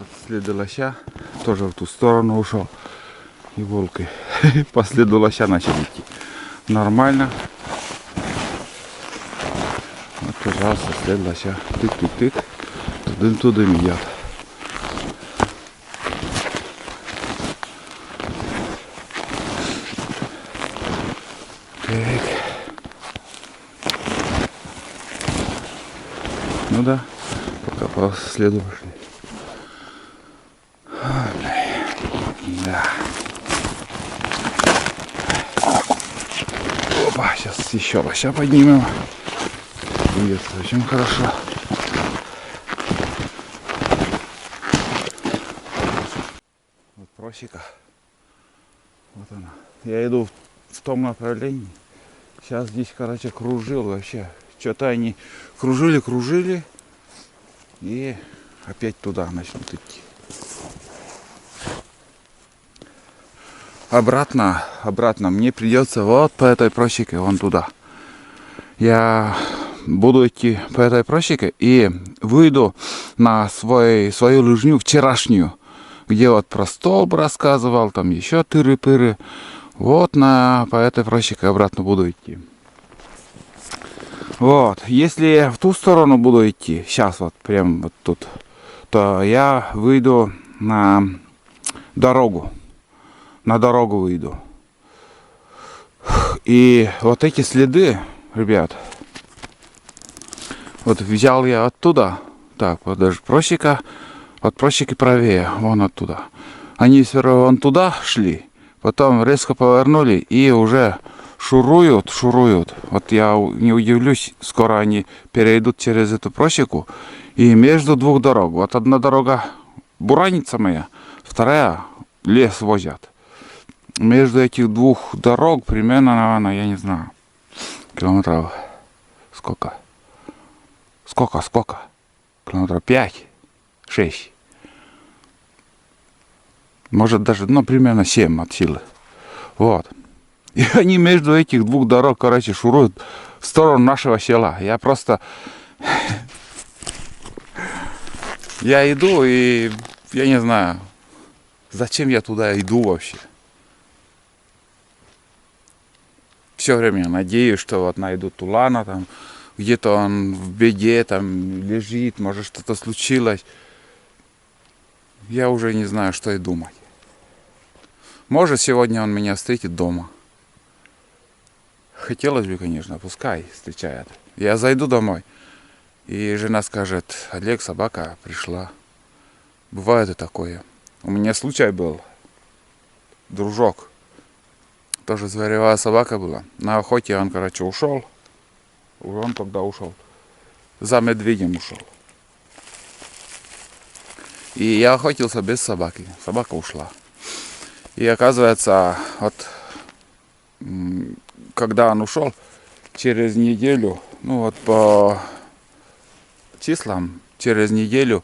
Вот следы лося. Тоже в ту сторону ушел. И волкой. По следу лося начали идти. Нормально. Вот, пожалуйста, след лося. Тык-тык-тык. Тудым-тудым идет. Так. Ну да, пока по следу пошли. Да. Опа, сейчас еще лося поднимем. Будет очень хорошо. Вот просека. Вот она. Я иду в том направлении. Сейчас здесь, короче, кружил вообще. Что-то они кружили. И опять туда начнут идти. Обратно мне придется вот по этой просеке, вон туда. Я буду идти по этой просеке и выйду на свою лыжню вчерашнюю, где вот про столб рассказывал, там еще тыры-пыры. Вот по этой просеке обратно буду идти. Вот, если в ту сторону буду идти, сейчас вот прям вот тут, то я выйду на дорогу. На дорогу выйду. И вот эти следы, ребят, вот взял я оттуда. Так, вот даже просека, от просеки правее, вон оттуда. Они сперва вон туда шли, потом резко повернули и уже шуруют. Вот я не удивлюсь, скоро они перейдут через эту просеку. И между двух дорог. Вот одна дорога бураница моя, вторая лес возят. Между этих двух дорог примерно, наверное, я не знаю, километров сколько? Километров 5, 6. Может даже, примерно 7 от силы. Вот. И они между этих двух дорог, короче, шуруют в сторону нашего села. Я просто... Я иду и я не знаю, зачем я туда иду вообще. Все время надеюсь, что вот найду Тулана, там где-то он в беде, там лежит, может что-то случилось. Я уже не знаю, что и думать. Может, сегодня он меня встретит дома. Хотелось бы, конечно, пускай встречает. Я зайду домой, и жена скажет: Олег, собака пришла. Бывает и такое. У меня случай был. Дружок. Тоже зверевая собака была. На охоте он, короче, ушел. Он тогда ушел. За медведем ушел. И я охотился без собаки. Собака ушла. И оказывается, вот когда он ушел, через неделю, вот по числам, через неделю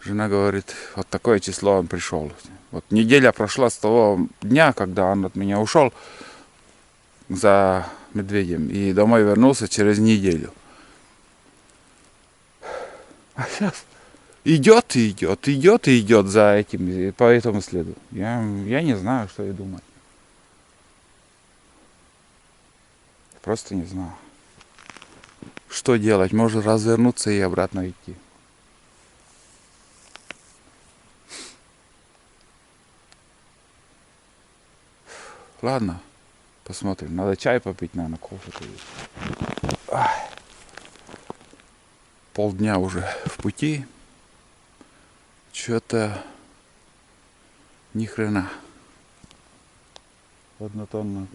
жена говорит, вот такое число он пришел. Вот неделя прошла с того дня, когда он от меня ушел за медведем. И домой вернулся через неделю. А сейчас идет за этим, по этому следу. Я не знаю, что и думать. Просто не знаю. Что делать? Может развернуться и обратно идти. Ладно, посмотрим. Надо чай попить, наверное, кофе. Полдня уже в пути. Что-то ни хрена. Однотонно.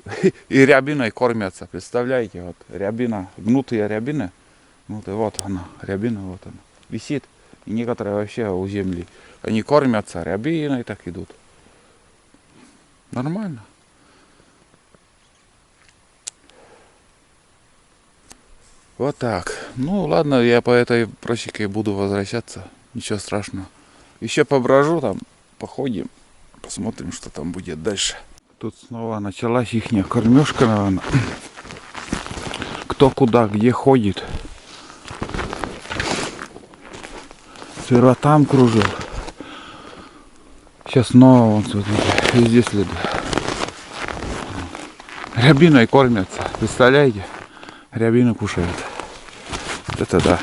И рябиной кормятся. Представляете, вот рябина, гнутые рябины. Вот она, рябина, вот она. Висит. И некоторые вообще у земли. Они кормятся рябиной, так идут. Нормально. Вот так. Ну ладно, я по этой просеке буду возвращаться. Ничего страшного. Еще поброжу там, походим. Посмотрим, что там будет дальше. Тут снова началась ихняя кормежка, наверное. Кто куда, где ходит. Сыра там кружил. Сейчас снова, вот, смотрите, везде следы. Рябиной кормятся. Представляете? Рябину кушают. Вот это да.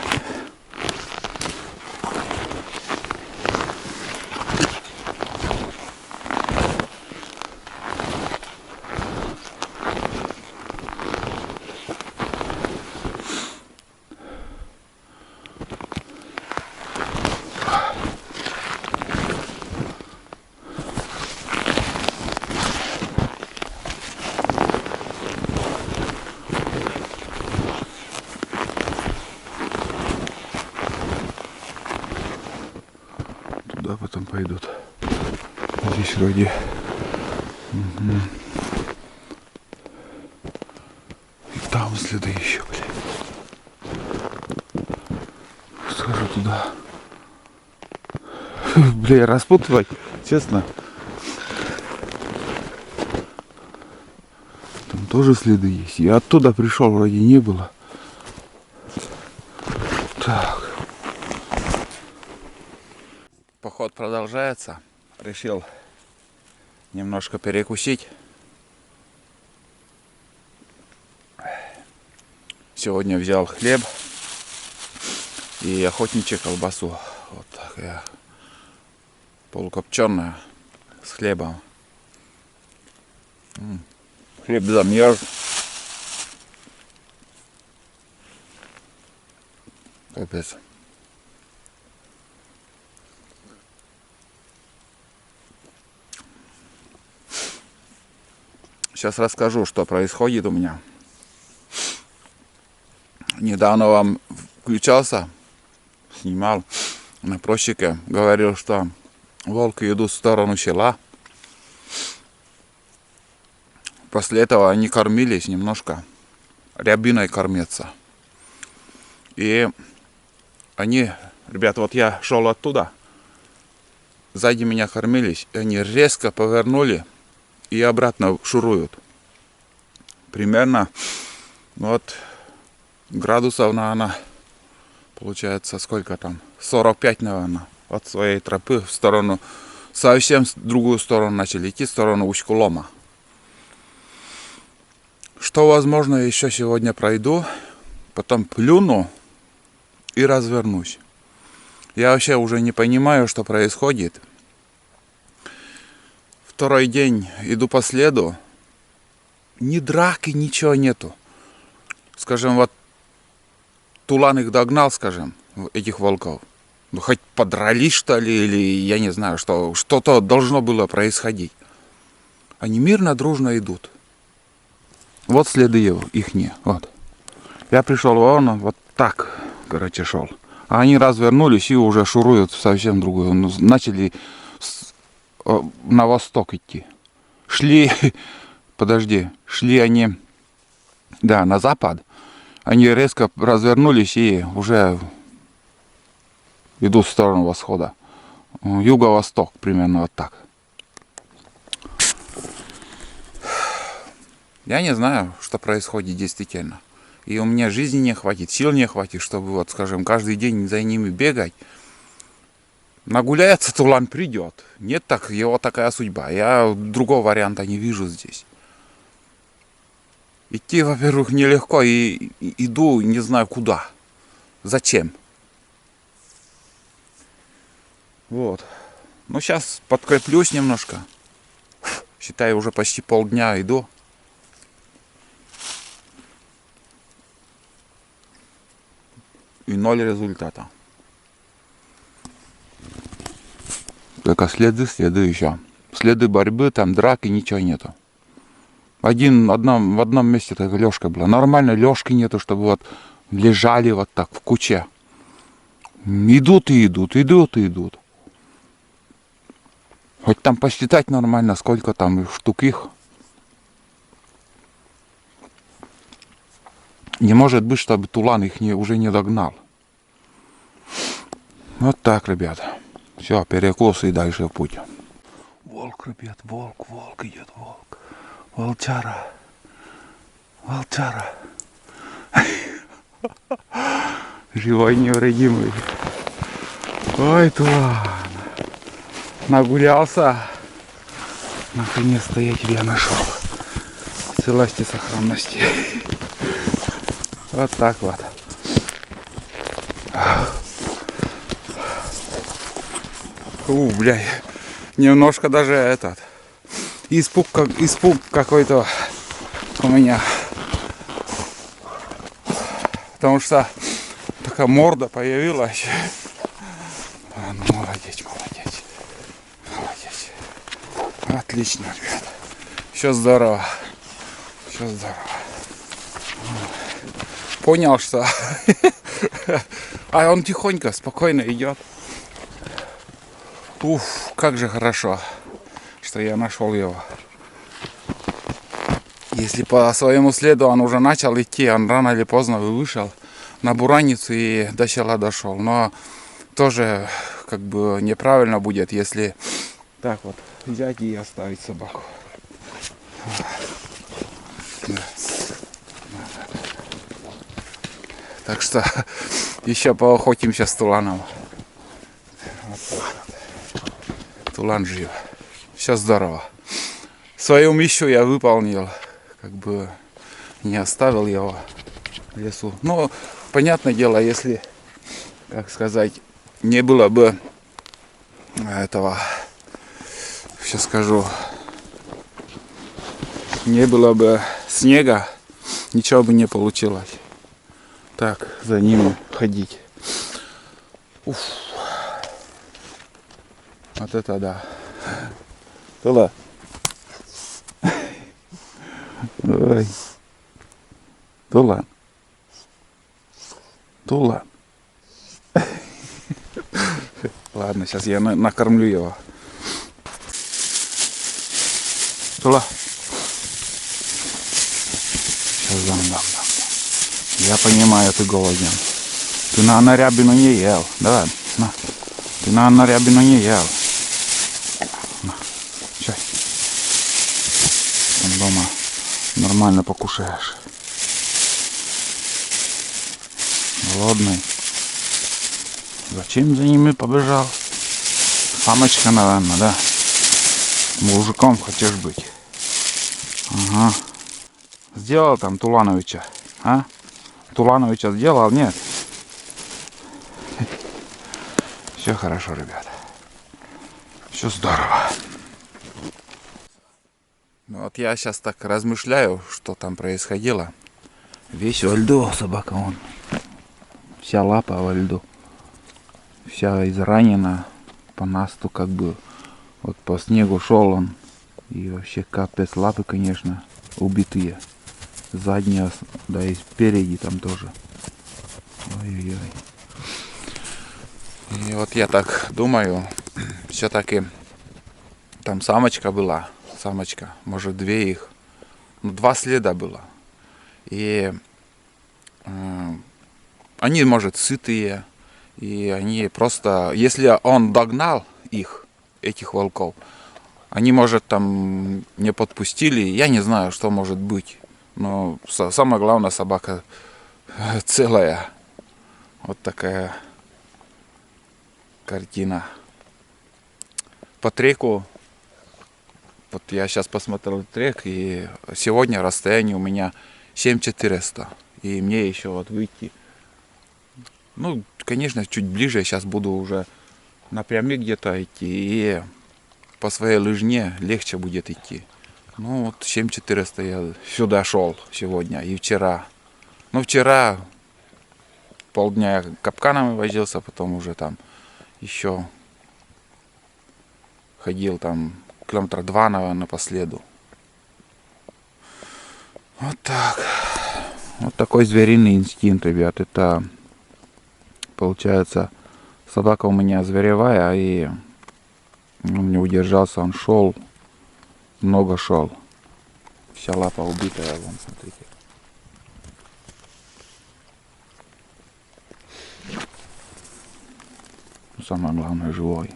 Туда потом пойдут. Здесь вроде. Угу. И там следы еще, блин. Схожу туда. Бля, распутывать, честно. Там тоже следы есть. Я оттуда пришел, вроде не было. Так. Поход продолжается. Решил немножко перекусить. Сегодня взял хлеб и охотничью колбасу. Вот такая полукопченая с хлебом. Хлеб замерз. Капец. Сейчас расскажу, что происходит у меня. Недавно вам включался, снимал на прощике, говорил, что волки идут в сторону села. После этого они кормились немножко, рябиной кормятся. И они, ребята, вот я шел оттуда, сзади меня кормились, и они резко повернули и обратно шуруют. Примерно вот градусов, наверное, получается, сколько там, 45, наверное, от своей тропы в сторону, совсем в другую сторону начали идти, в сторону Усть-Кулома. Что, возможно, еще сегодня пройду, потом плюну и развернусь. Я вообще уже не понимаю, что происходит. Второй день иду по следу, ни драки, ничего нету. Скажем, вот Тулан их догнал, скажем, этих волков. Ну, хоть подрались, что ли, или я не знаю, что-то должно было происходить. Они мирно, дружно идут. Вот следы ихние, вот. Я пришел вон, вот так, короче, шел. А они развернулись и уже шуруют в совсем другую. Начали на восток идти. Шли, подожди, шли они, да, на запад. Они резко развернулись и уже идут в сторону восхода. Юго-восток, примерно вот так. Я не знаю, что происходит действительно. И у меня жизни не хватит, сил не хватит, чтобы, вот, скажем, каждый день за ними бегать. Нагуляется, Тулан придет. Нет, так его такая судьба. Я другого варианта не вижу здесь. Идти, во-первых, нелегко, и иду не знаю куда. Зачем? Вот. Ну, сейчас подкреплюсь немножко. Считай, уже почти полдня иду. И 0 результата. Только следы еще. Следы борьбы, там драки, ничего нету. В одном месте только лёжка была. Нормально лёжки нету, чтобы вот лежали вот так в куче. Идут и идут, идут и идут. Хоть там посчитать нормально, сколько там штук их. Не может быть, чтобы Тулан их уже не догнал. Вот так, ребята. Все, перекус и дальше в путь. Волк, ребят, волк идет, волк. Волчара. Волчара. Живой, невредимый. Ой, Тулан. Нагулялся. Наконец-то я тебя нашел. В целости и сохранности. Вот так вот. Блядь. Немножко даже этот. Испуг какой-то у меня. Потому что такая морда появилась. Ну, молодец. Отлично, ребят. Все здорово. Понял, что... А он тихонько, спокойно идет. Уф, как же хорошо, что я нашел его. Если по своему следу он уже начал идти, он рано или поздно вышел на бураницу и до села дошел. Но тоже как бы неправильно будет, если так вот взять и оставить собаку. Да. Так что еще поохотимся с Туланом. Тулан жив. Все здорово. Свою миссию я выполнил. Как бы не оставил его в лесу. Но, понятное дело, если, как сказать, не было бы этого, сейчас скажу, не было бы снега, ничего бы не получилось. Так, за ними ходить. Уф. Вот это да. Тула. Ой. Тулан. Ладно, сейчас я накормлю его. Тула. Сейчас дам. Я понимаю, ты голоден. Ты на рябину не ел. Давай, на. Ты на рябину не ел. На. Чай. Там дома нормально покушаешь. Голодный. Зачем за ними побежал? Самочка, наверное, да? Мужиком хочешь быть. Ага. Сделал там Тулановича, а? Тулановича сделал, нет? Все хорошо, ребята. Все здорово. Ну вот я сейчас так размышляю, что там происходило. Весь во льду собака он. Вся лапа во льду. Вся изранена. По насту как бы. Вот по снегу шел он. И вообще капец, лапы, конечно, убитые. Задние, да и спереди там тоже. Ой-ой-ой. И вот я так думаю, все-таки там самочка была. Самочка, может, две их. Ну, 2 следа было. И они, может, сытые. И они просто, если он догнал их, этих волков, они, может, там не подпустили. Я не знаю, что может быть. Но самое главное, собака целая. Вот такая картина. По треку, вот я сейчас посмотрел трек, и сегодня расстояние у меня 7400. И мне еще вот выйти, ну, конечно, чуть ближе, сейчас буду уже напрямик где-то идти, и по своей лыжне легче будет идти. Ну вот 7400 я сюда шел сегодня и вчера. Ну вчера полдня я капканами возился, потом уже там еще ходил там километра 2, наверное, по следу. Вот так. Вот такой звериный инстинкт, ребят. Это получается собака у меня зверевая, и он не удержался, он шел. Много шел. Вся лапа убитая, вон, смотрите. Самое главное, живой.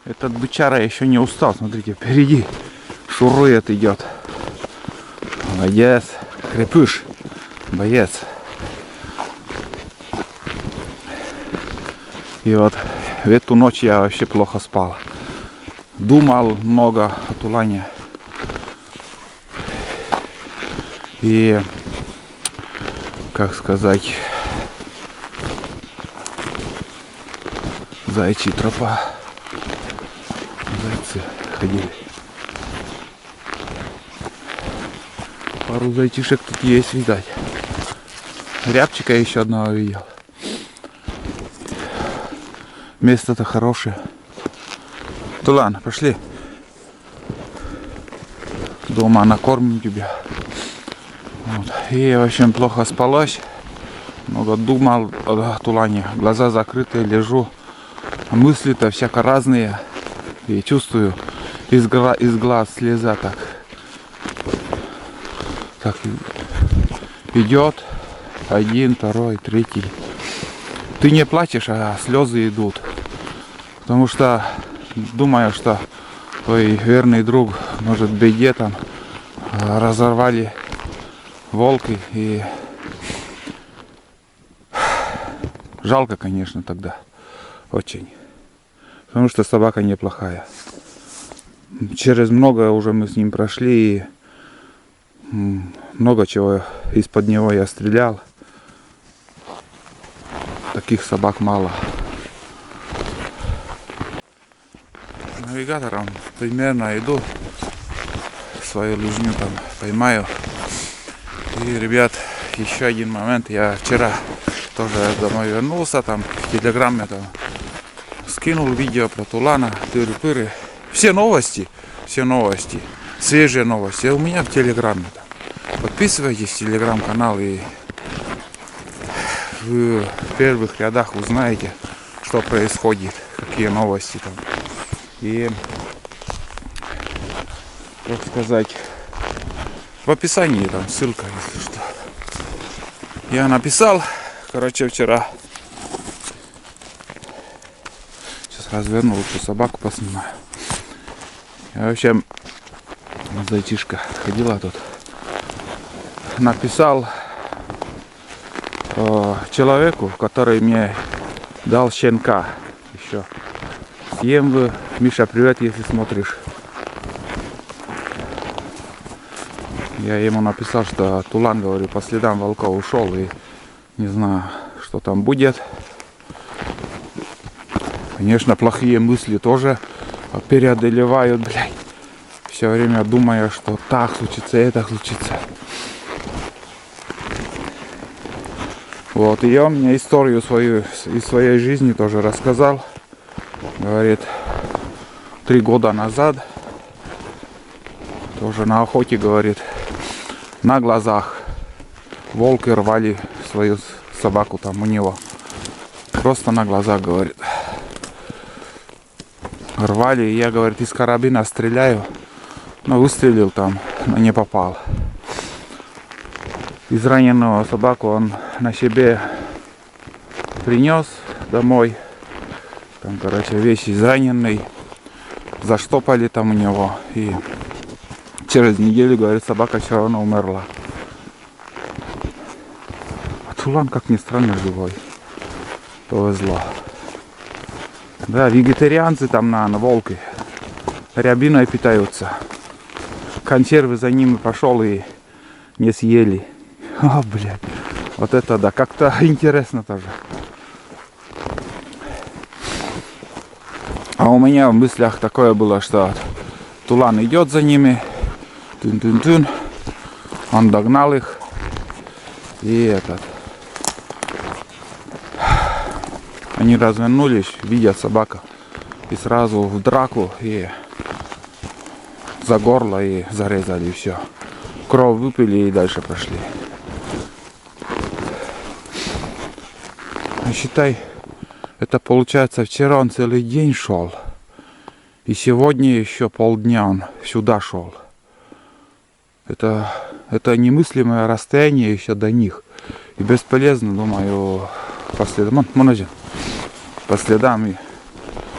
Этот бычара еще не устал, смотрите, впереди шурует, идет. Молодец, крепыш, боец. И вот в эту ночь я вообще плохо спал. Думал много о Тулане. И, как сказать, зайчья тропа. Зайцы ходили. Пару зайчишек тут есть, видать. Рябчика еще одного видел. Место-то хорошее. Тулан, пошли. Дома накормим тебя. Вот. И, в общем, плохо спалось. Много думал о Тулане. Глаза закрыты, лежу. Мысли-то всяко разные. И чувствую, из глаз слеза так идет. Один, второй, третий. Ты не плачешь, а слезы идут. Потому что думаю, что твой верный друг, может, в беде там разорвали волки. И жалко, конечно, тогда. Очень. Потому что собака неплохая. Через многое уже мы с ним прошли. И много чего из-под него я стрелял. Таких собак мало. Навигатором примерно иду. Свою лыжню там поймаю. И, ребят, еще один момент. Я вчера тоже домой вернулся. Там в Телеграме там скинул видео про Тулана. Тыры-пыры. Все новости. Свежие новости. У меня в Телеграме. Подписывайтесь в Телеграм-канал, и вы в первых рядах узнаете, что происходит, какие новости там. И, как сказать, в описании там ссылка, если что. Я написал, короче, вчера. Сейчас разверну, лучше собаку поснимаю. Я, в общем, зайчишка ходила тут. Написал человеку, который мне дал щенка еще. Съем вы. Миша, привет, если смотришь. Я ему написал, что Тулан, говорю, по следам волков ушел, и не знаю, что там будет. Конечно, плохие мысли тоже переодолевают, блядь. Все время думая, что так случится, это случится. Вот, и он мне историю свою из своей жизни тоже рассказал. Говорит, 3 года назад, тоже на охоте, говорит, на глазах волки рвали свою собаку там у него. Просто на глазах, говорит. Рвали, и я, говорит, из карабина стреляю. Но выстрелил там, но не попал. Израненную собаку он на себе принес домой. Там, короче, весь израненный. Заштопали там у него. И через неделю, говорит, собака все равно умерла. А Тулан, как ни странно, живой. Повезло. Да, вегетарианцы там на волки рябиной питаются. Консервы за ними пошел и не съели. О, блядь. Вот это да, как-то интересно тоже. А у меня в мыслях такое было, что Тулан идет за ними. Тун-тун-тун. Он догнал их. И этот. Они развернулись, видят собака. И сразу в драку. И за горло и зарезали, и все. Кровь выпили и дальше пошли. А считай, это получается, вчера он целый день шел. И сегодня еще полдня он сюда шел. Это немыслимое расстояние еще до них. И бесполезно, думаю, по следам и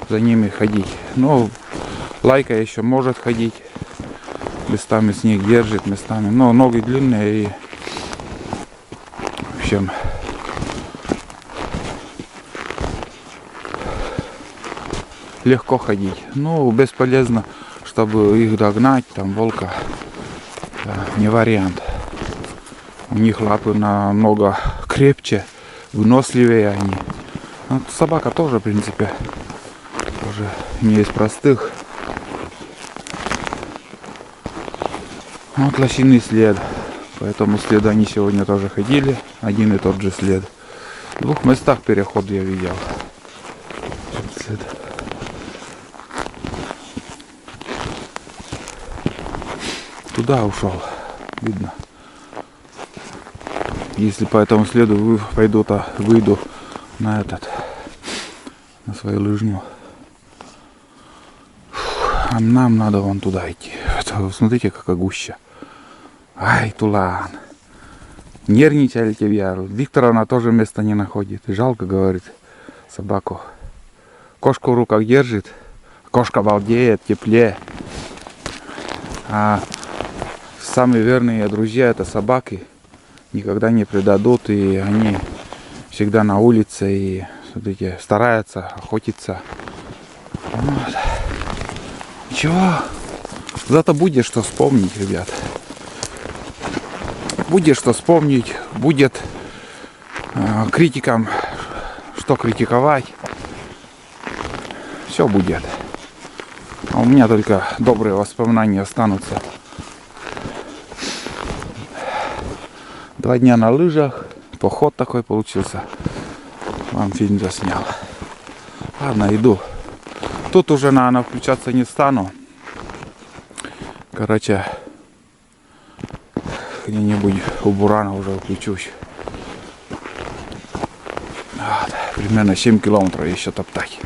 за ними ходить. Но Лайка еще может ходить. Местами снег держит, местами. Но ноги длинные и, в общем, легко ходить. Ну, бесполезно, чтобы их догнать, там волка, не вариант. У них лапы намного крепче, выносливее они. Вот собака тоже, в принципе, тоже не из простых. Вот лосиный след. По этому следу они сегодня тоже ходили. Один и тот же след. В двух местах переход я видел. След. Туда ушел. Видно. Если по этому следу пойду, то выйду на на свою лыжню. А нам надо вон туда идти. Смотрите, какая гуща. Ай, Тулан. Нервничали тебя. Викторовна тоже места не находит. Жалко, говорит, собаку. Кошку в руках держит. Кошка балдеет, теплее. А самые верные друзья — это собаки. Никогда не предадут. И они всегда на улице. И смотрите, стараются охотиться. Вот. Ничего. Зато будет что вспомнить, ребят. Будет что вспомнить. Будет критикам что критиковать. Все будет. А у меня только добрые воспоминания останутся. 2 дня на лыжах. Поход такой получился. Вам фильм заснял. Ладно, иду. Тут уже, наверное, включаться не стану. Короче, где-нибудь у Бурана уже включусь. Вот, примерно 7 километров еще топтать.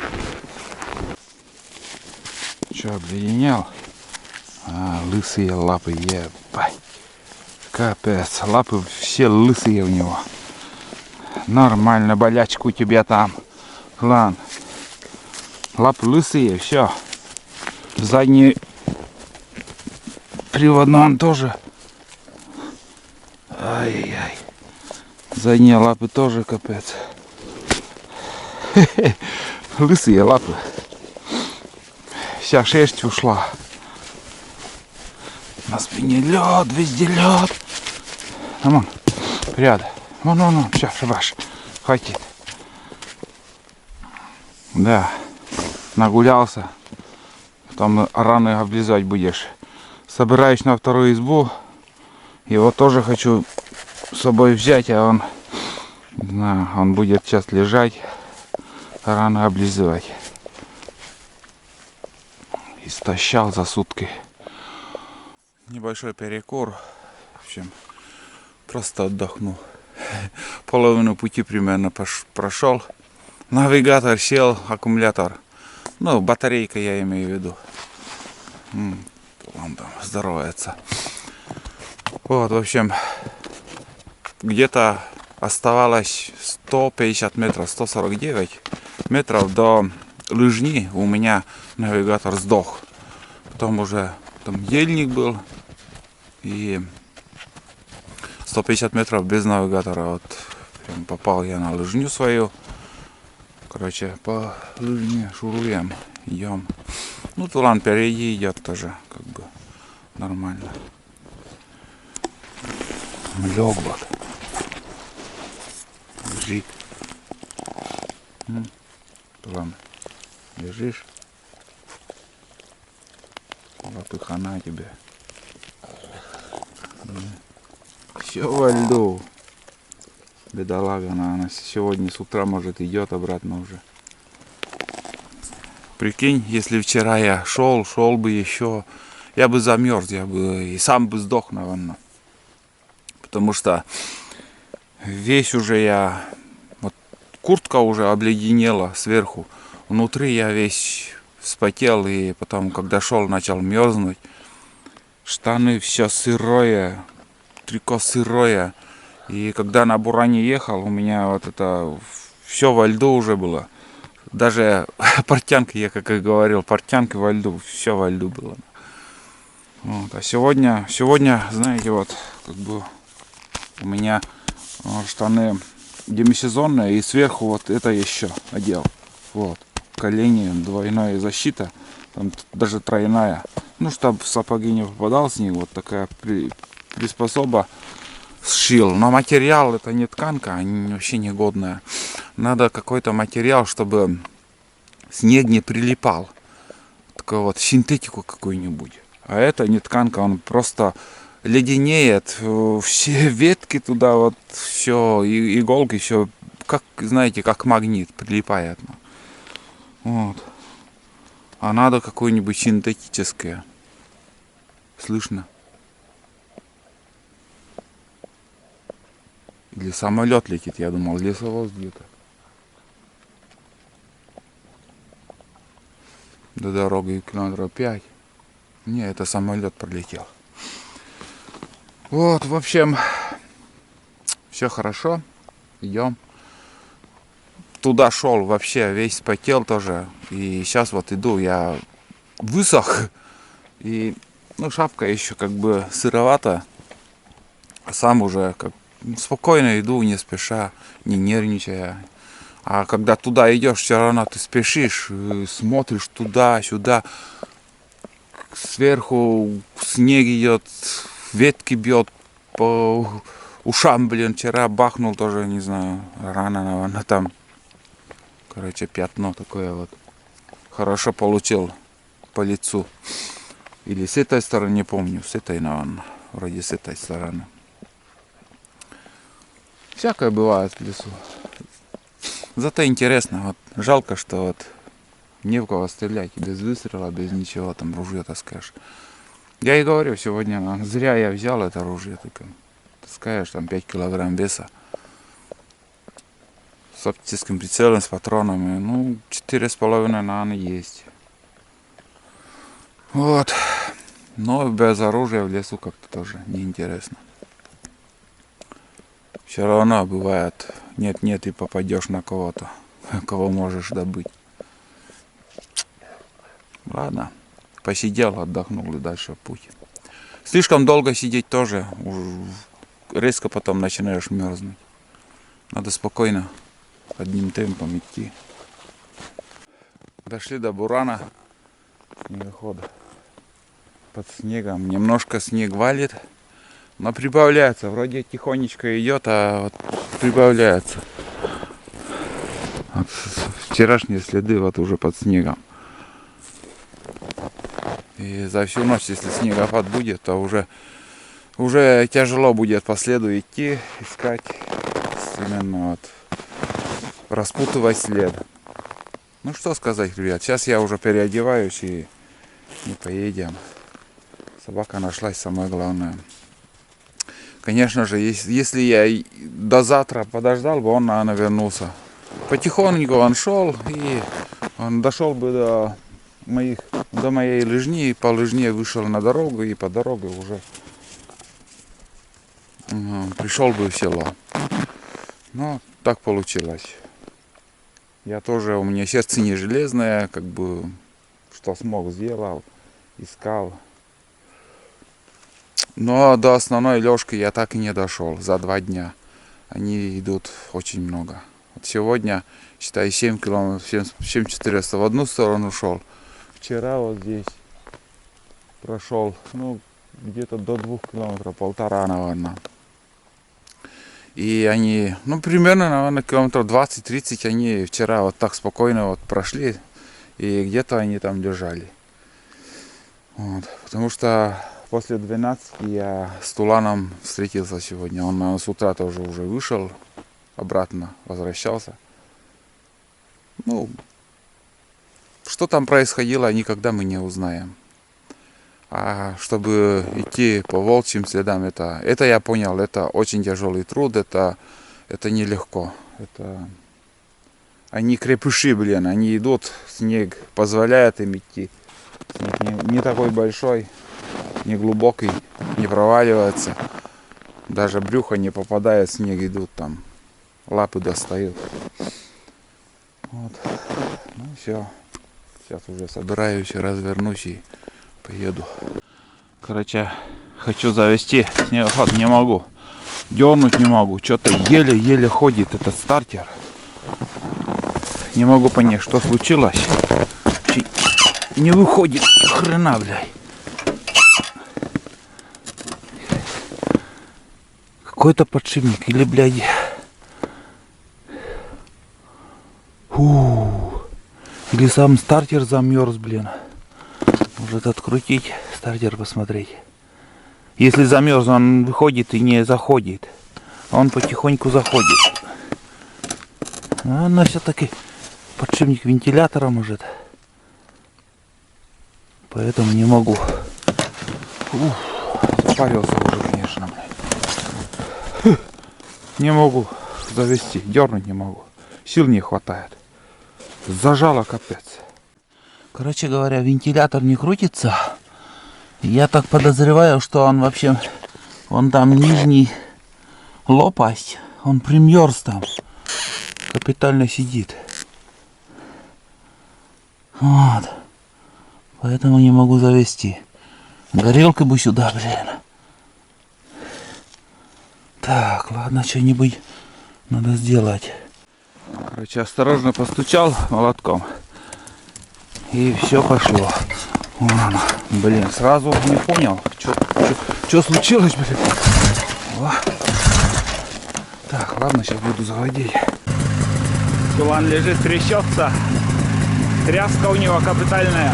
Че, обледенел? А, лысые лапы, ебать. Капец, лапы все лысые у него. Нормально, болячка у тебя там. Ладно. Лапы лысые, все. Задний приводной он тоже. Ай-яй. Задние лапы тоже капец. Лысые лапы. Вся шерсть ушла. На спине лед, везде лед. Вон, рядом. Вон, все, шабаш. Хватит. Да. Нагулялся. Потом раны облизать будешь. Собираюсь на вторую избу. Его тоже хочу с собой взять, а он, не знаю, он будет сейчас лежать, раны облизывать. Истощал за сутки. Небольшой перекур. В общем, просто отдохну. Половину пути примерно прошел. Навигатор сел, аккумулятор. Ну, батарейка я имею в виду. Он там здоровается. Вот, в общем, где-то оставалось 150 метров, 149 метров до лыжни. У меня навигатор сдох. Потом уже там ельник был. И 150 метров без навигатора. Вот прям попал я на лыжню свою. Короче, по лыжне шуруем, идем. Ну, Тулан впереди идет тоже, как бы нормально. Лег вот. Лежит. Тулан, лежишь? Лапы хана тебе. Все во льду. Бедолага, она сегодня с утра, может, идет обратно уже. Прикинь, если вчера я шел бы еще, я бы замерз, я бы и сам бы сдох, наверное. Потому что весь уже я, вот куртка уже обледенела сверху, внутри я весь вспотел, и потом, когда шел, начал мерзнуть. Штаны все сырое, трико сырое. И когда на Буране ехал, у меня вот это все во льду уже было. Даже портянка, я как и говорил, портянка во льду, все во льду было. Вот. А сегодня, знаете, вот как бы у меня штаны демисезонные, и сверху вот это еще одел. Вот. колени, двойная защита, там даже тройная. Ну, чтобы в сапоги не попадал снег, вот такая приспособа сшил. Но материал это не тканка, они вообще негодная. Надо какой-то материал, чтобы снег не прилипал. Такую вот синтетику какую-нибудь. А это не тканка, он просто леденеет. Все ветки туда, вот все, иголки, все, как, знаете, как магнит прилипает. Вот. А надо какое-нибудь синтетическое. Слышно? Или самолет летит, я думал, лесовоз где-то. До дороги километров 5. Не, это самолет пролетел. Вот, в общем, все хорошо. Идем. Туда шел вообще, весь потел тоже. И сейчас вот иду, я высох. И, ну, шапка еще как бы сыровата. А сам уже как спокойно иду, не спеша, не нервничая. А когда туда идешь, все равно ты спешишь, смотришь туда-сюда. Сверху снег идет, ветки бьет по ушам, блин. Вчера бахнул тоже, не знаю, рано, наверное, там. Короче, пятно такое вот. Хорошо получил по лицу. Или с этой стороны, не помню. С этой, наверное. Вроде с этой стороны. Всякое бывает в лесу. Зато интересно. Вот жалко, что вот не в кого стрелять. Без выстрела, без ничего. Там ружье таскаешь. Я и говорю сегодня, зря я взял это оружие. Таскаешь там 5 килограмм веса. С оптическим прицелом, с патронами. Ну, 4,5, наверное, есть. Вот. Но без оружия в лесу как-то тоже неинтересно. Все равно бывает, нет-нет и попадешь на кого-то, кого можешь добыть. Ладно, посидел, отдохнул и дальше в путь. Слишком долго сидеть тоже, резко потом начинаешь мерзнуть. Надо спокойно, одним темпом идти. Дошли до бурана, снегохода. Под снегом немножко снег валит, но прибавляется. Вроде тихонечко идет, а вот прибавляется. Вот вчерашние следы вот уже под снегом. И за всю ночь, если снегопад будет, то уже тяжело будет по следу идти, искать, именно вот, распутывать след. Ну что сказать, ребят, сейчас я уже переодеваюсь и поедем. Собака нашлась, самое главное. Конечно же, если я до завтра подождал бы, он, наверное, вернулся. Потихоньку он шел, и он дошел бы до моей лыжни, и по лыжне вышел на дорогу, и по дороге уже пришел бы в село. Но так получилось. Я тоже, у меня сердце не железное, как бы, что смог, сделал, искал. Но до основной лёжки я так и не дошел за 2 дня. Они идут очень много. Вот сегодня, считай, 7 километров, 7400 в одну сторону шел. Вчера вот здесь прошел, ну, где-то до 2 километров, 1,5, наверное. И они, ну, примерно, наверное, километров 20-30 они вчера вот так спокойно вот прошли. И где-то они там лежали. Вот. Потому что после 12 я с Туланом встретился сегодня. Он с утра тоже уже вышел, обратно возвращался. Ну, что там происходило, никогда мы не узнаем. А чтобы идти по волчьим следам, это я понял, это очень тяжелый труд, это нелегко. Они крепыши, блин, они идут, снег позволяет им идти. Снег не такой большой, не глубокий, не проваливается. Даже брюхо не попадает в снег, идут там, лапы достают. Вот. Ну все, сейчас уже собираюсь, развернусь и поеду. Короче, хочу завести снегоход, не могу. Дернуть не могу. Что-то еле-еле ходит этот стартер. Не могу понять, что случилось. Не выходит ни хрена, блядь. Какой-то подшипник или, блядь. Или сам стартер замерз, блин. Может открутить стартер, посмотреть. Если замерз, он выходит и не заходит. Он потихоньку заходит. Но все-таки подшипник вентилятора может. Поэтому не могу. Запарился уже, конечно, блядь. Не могу завести, дернуть не могу. Сил не хватает. Зажало капец. Короче говоря, вентилятор не крутится. Я так подозреваю, что он вообще... Он там нижний лопасть. Он примерз там. Капитально сидит. Вот. Поэтому не могу завести. Горелка бы сюда, блин. Так, ладно, что-нибудь надо сделать. Короче, осторожно постучал молотком. И все пошло. Вон оно. Блин, сразу не понял, что случилось, блин. О. Так, ладно, сейчас буду заводить. Кулан лежит, трясется. Тряска у него капитальная.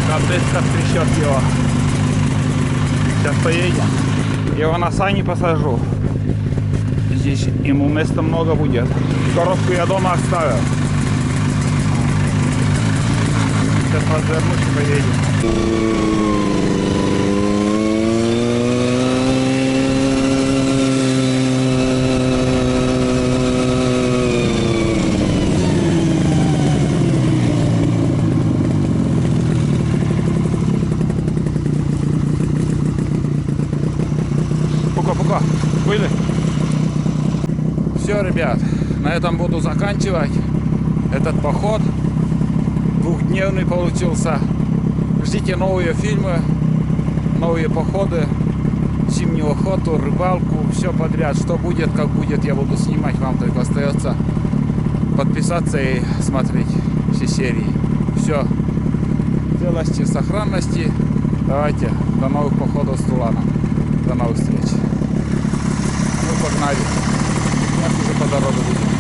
Капец, как трясет его. Сейчас поедем. Его на сани посажу. Здесь ему места много будет. Коробку я дома оставил. Сейчас развернусь и поедем. Пока-пока. Были? Все, ребят, на этом буду заканчивать этот поход. Двухдневный получился. Ждите новые фильмы, новые походы, зимнюю охоту, рыбалку, все подряд. Что будет, как будет, я буду снимать. Вам только остается подписаться и смотреть все серии. Все. В целости, сохранности. Давайте, до новых походов с Туланом. До новых встреч. Мы погнали. Сейчас уже по дороге будем.